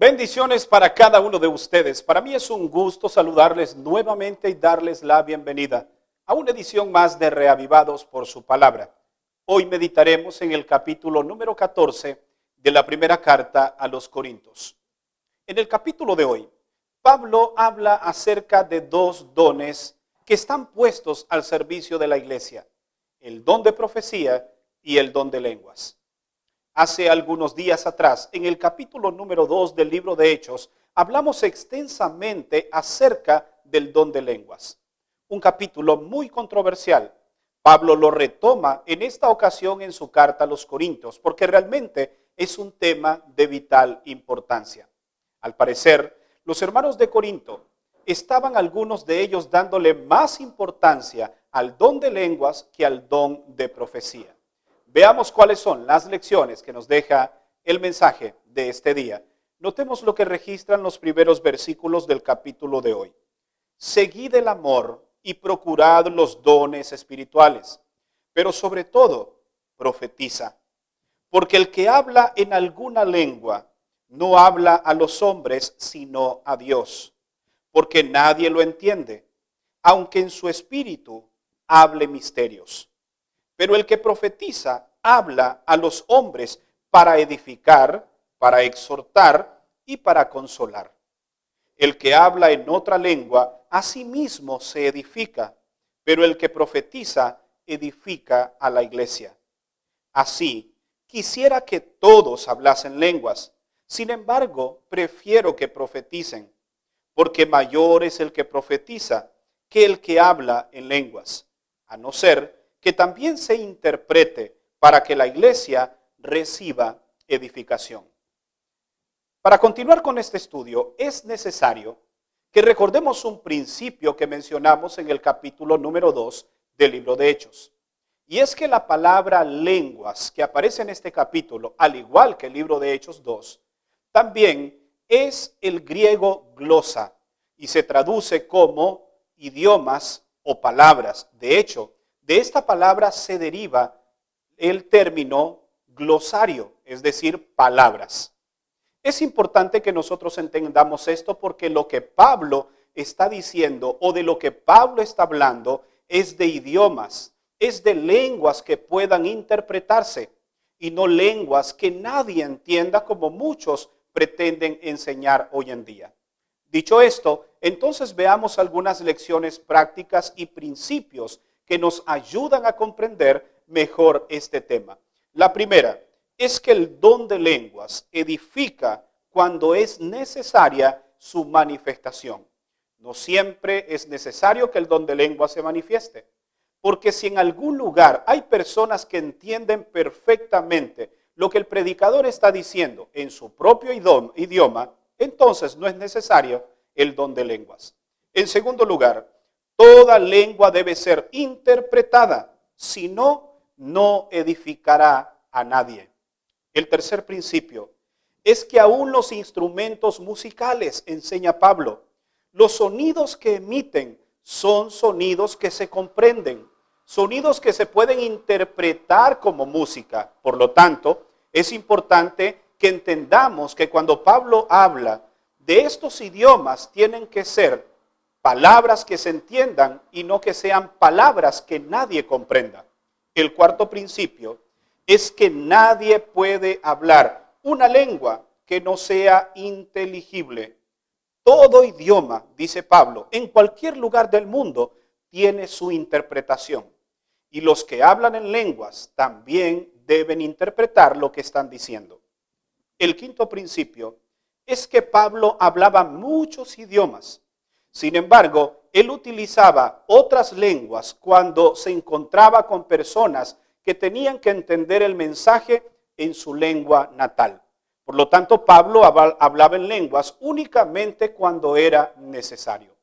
Bendiciones para cada uno de ustedes. Para mí es un gusto saludarles nuevamente y darles la bienvenida a una edición más de Reavivados por su palabra. Hoy meditaremos en el capítulo número 14 de la primera carta a los Corintios. En el capítulo de hoy, Pablo habla acerca de dos dones que están puestos al servicio de la iglesia: el don de profecía y el don de lenguas. Hace algunos días atrás, en el capítulo número 2 del libro de Hechos, hablamos extensamente acerca del don de lenguas. Un capítulo muy controversial. Pablo lo retoma en esta ocasión en su carta a los Corintios, porque realmente es un tema de vital importancia. Al parecer, los hermanos de Corinto estaban algunos de ellos dándole más importancia al don de lenguas que al don de profecía. Veamos cuáles son las lecciones que nos deja el mensaje de este día. Notemos lo que registran los primeros versículos del capítulo de hoy. Seguid el amor y procurad los dones espirituales, pero sobre todo profetiza. Porque el que habla en alguna lengua no habla a los hombres sino a Dios, porque nadie lo entiende, aunque en su espíritu hable misterios. Pero el que profetiza habla a los hombres para edificar, para exhortar y para consolar. El que habla en otra lengua, a sí mismo se edifica, pero el que profetiza edifica a la iglesia. Así, quisiera que todos hablasen lenguas. Sin embargo, prefiero que profeticen, porque mayor es el que profetiza que el que habla en lenguas, a no ser que también se interprete para que la iglesia reciba edificación. Para continuar con este estudio, es necesario que recordemos un principio que mencionamos en el capítulo número 2 del libro de Hechos. Y es que la palabra lenguas que aparece en este capítulo, al igual que el libro de Hechos 2, también es el griego glosa y se traduce como idiomas o palabras. De hecho, de esta palabra se deriva el término glosario, es decir, palabras. Es importante que nosotros entendamos esto porque lo que Pablo está diciendo o de lo que Pablo está hablando es de idiomas, es de lenguas que puedan interpretarse y no lenguas que nadie entienda como muchos pretenden enseñar hoy en día. Dicho esto, entonces veamos algunas lecciones prácticas y principios que nos ayudan a comprender mejor este tema. La primera es que el don de lenguas edifica cuando es necesaria su manifestación. No siempre es necesario que el don de lenguas se manifieste, porque si en algún lugar hay personas que entienden perfectamente lo que el predicador está diciendo en su propio idioma, entonces no es necesario el don de lenguas. En segundo lugar, toda lengua debe ser interpretada, si no, no edificará a nadie. El tercer principio es que aún los instrumentos musicales, enseña Pablo, los sonidos que emiten son sonidos que se comprenden, sonidos que se pueden interpretar como música. Por lo tanto, es importante que entendamos que cuando Pablo habla de estos idiomas, tienen que ser palabras que se entiendan y no que sean palabras que nadie comprenda. El cuarto principio es que nadie puede hablar una lengua que no sea inteligible. Todo idioma, dice Pablo, en cualquier lugar del mundo tiene su interpretación. Y los que hablan en lenguas también deben interpretar lo que están diciendo. El quinto principio es que Pablo hablaba muchos idiomas. Sin embargo, él utilizaba otras lenguas cuando se encontraba con personas que tenían que entender el mensaje en su lengua natal. Por lo tanto, Pablo hablaba en lenguas únicamente cuando era necesario.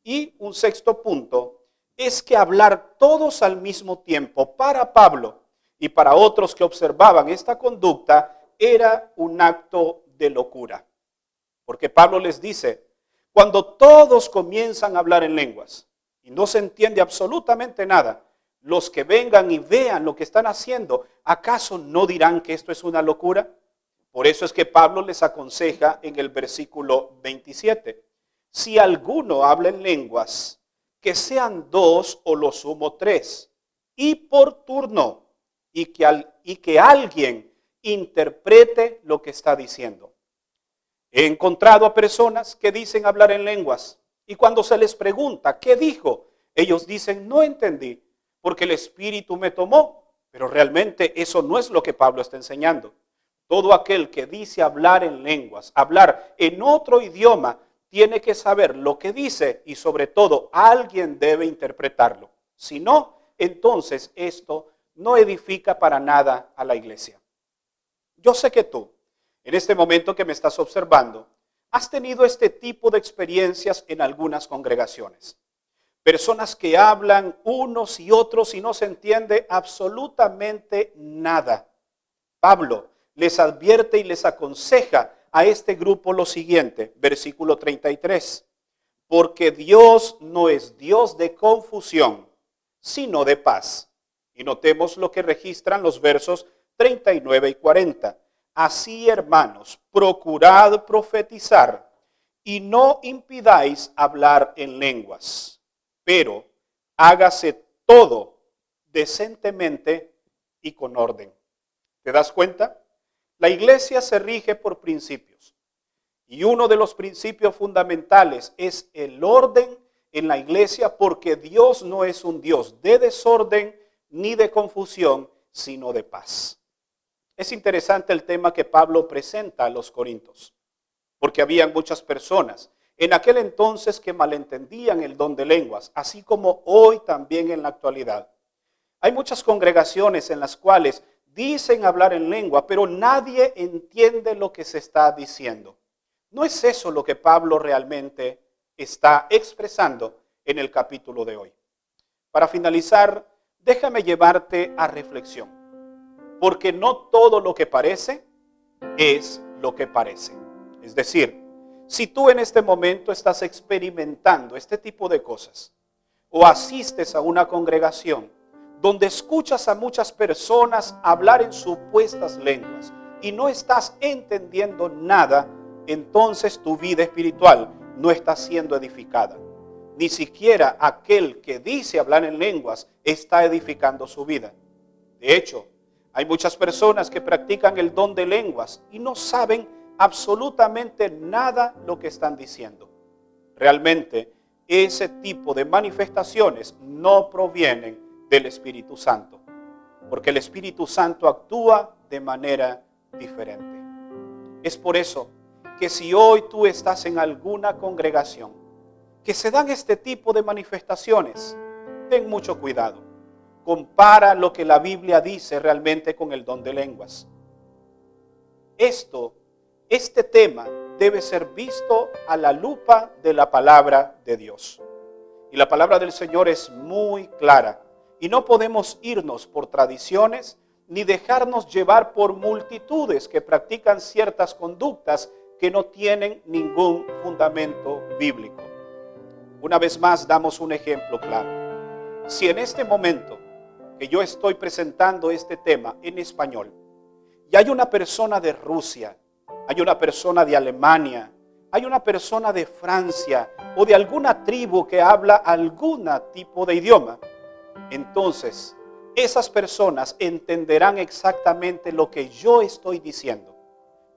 Y un sexto punto es que hablar todos al mismo tiempo para Pablo y para otros que observaban esta conducta era un acto de locura. Porque Pablo les dice: cuando todos comienzan a hablar en lenguas y no se entiende absolutamente nada, los que vengan y vean lo que están haciendo, ¿acaso no dirán que esto es una locura? Por eso es que Pablo les aconseja en el versículo 27, si alguno habla en lenguas, que sean 2 o lo sumo 3, y por turno, y que alguien interprete lo que está diciendo. He encontrado a personas que dicen hablar en lenguas, y cuando se les pregunta, ¿qué dijo? Ellos dicen, no entendí, porque el Espíritu me tomó, pero realmente eso no es lo que Pablo está enseñando. Todo aquel que dice hablar en lenguas, hablar en otro idioma, tiene que saber lo que dice y sobre todo alguien debe interpretarlo. Si no, entonces esto no edifica para nada a la iglesia. Yo sé que tú, en este momento que me estás observando, has tenido este tipo de experiencias en algunas congregaciones. Personas que hablan unos y otros y no se entiende absolutamente nada. Pablo les advierte y les aconseja a este grupo lo siguiente, versículo 33. Porque Dios no es Dios de confusión, sino de paz. Y notemos lo que registran los versos 39 y 40. Así, hermanos, procurad profetizar y no impidáis hablar en lenguas, pero hágase todo decentemente y con orden. ¿Te das cuenta? La iglesia se rige por principios y uno de los principios fundamentales es el orden en la iglesia, porque Dios no es un Dios de desorden ni de confusión, sino de paz. Es interesante el tema que Pablo presenta a los corintios, porque habían muchas personas en aquel entonces que malentendían el don de lenguas, así como hoy también en la actualidad. Hay muchas congregaciones en las cuales dicen hablar en lengua, pero nadie entiende lo que se está diciendo. No es eso lo que Pablo realmente está expresando en el capítulo de hoy. Para finalizar, déjame llevarte a reflexión, porque no todo lo que parece es lo que parece. Es decir, si tú en este momento estás experimentando este tipo de cosas, o asistes a una congregación donde escuchas a muchas personas hablar en supuestas lenguas y no estás entendiendo nada, entonces tu vida espiritual no está siendo edificada. Ni siquiera aquel que dice hablar en lenguas está edificando su vida. De hecho, hay muchas personas que practican el don de lenguas y no saben absolutamente nada lo que están diciendo. Realmente, ese tipo de manifestaciones no provienen del Espíritu Santo, porque el Espíritu Santo actúa de manera diferente. Es por eso que si hoy tú estás en alguna congregación que se dan este tipo de manifestaciones, ten mucho cuidado. Compara lo que la Biblia dice realmente con el don de lenguas. Este tema debe ser visto a la lupa de la palabra de Dios. Y la palabra del Señor es muy clara. Y no podemos irnos por tradiciones ni dejarnos llevar por multitudes que practican ciertas conductas que no tienen ningún fundamento bíblico. Una vez más damos un ejemplo claro. Si en este momento que yo estoy presentando este tema en español, y hay una persona de Rusia, hay una persona de Alemania, hay una persona de Francia o de alguna tribu que habla algún tipo de idioma, entonces esas personas entenderán exactamente lo que yo estoy diciendo,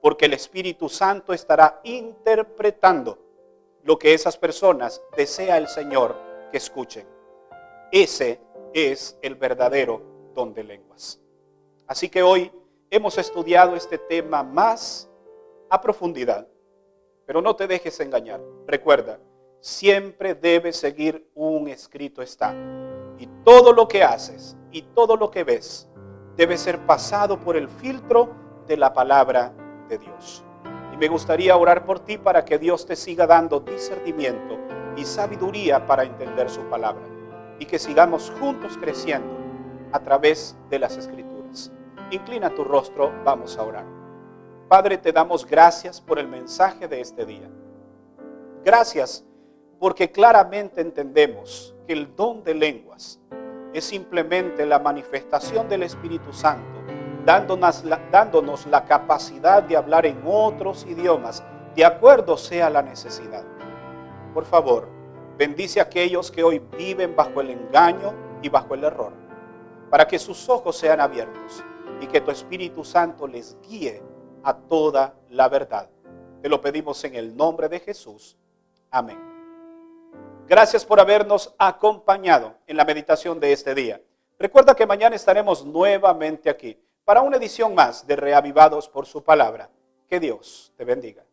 porque el Espíritu Santo estará interpretando lo que esas personas desea el Señor que escuchen. Ese es el verdadero don de lenguas. Así que hoy hemos estudiado este tema más a profundidad, pero no te dejes engañar. Recuerda, siempre debes seguir un escrito está. Y todo lo que haces y todo lo que ves debe ser pasado por el filtro de la palabra de Dios. Y me gustaría orar por ti para que Dios te siga dando discernimiento y sabiduría para entender su palabra. Y que sigamos juntos creciendo a través de las Escrituras. Inclina tu rostro, vamos a orar. Padre, te damos gracias por el mensaje de este día. Gracias porque claramente entendemos que el don de lenguas es simplemente la manifestación del Espíritu Santo dándonos la capacidad de hablar en otros idiomas, de acuerdo sea la necesidad. Por favor, bendice a aquellos que hoy viven bajo el engaño y bajo el error, para que sus ojos sean abiertos y que tu Espíritu Santo les guíe a toda la verdad. Te lo pedimos en el nombre de Jesús. Amén. Gracias por habernos acompañado en la meditación de este día. Recuerda que mañana estaremos nuevamente aquí para una edición más de Reavivados por su palabra. Que Dios te bendiga.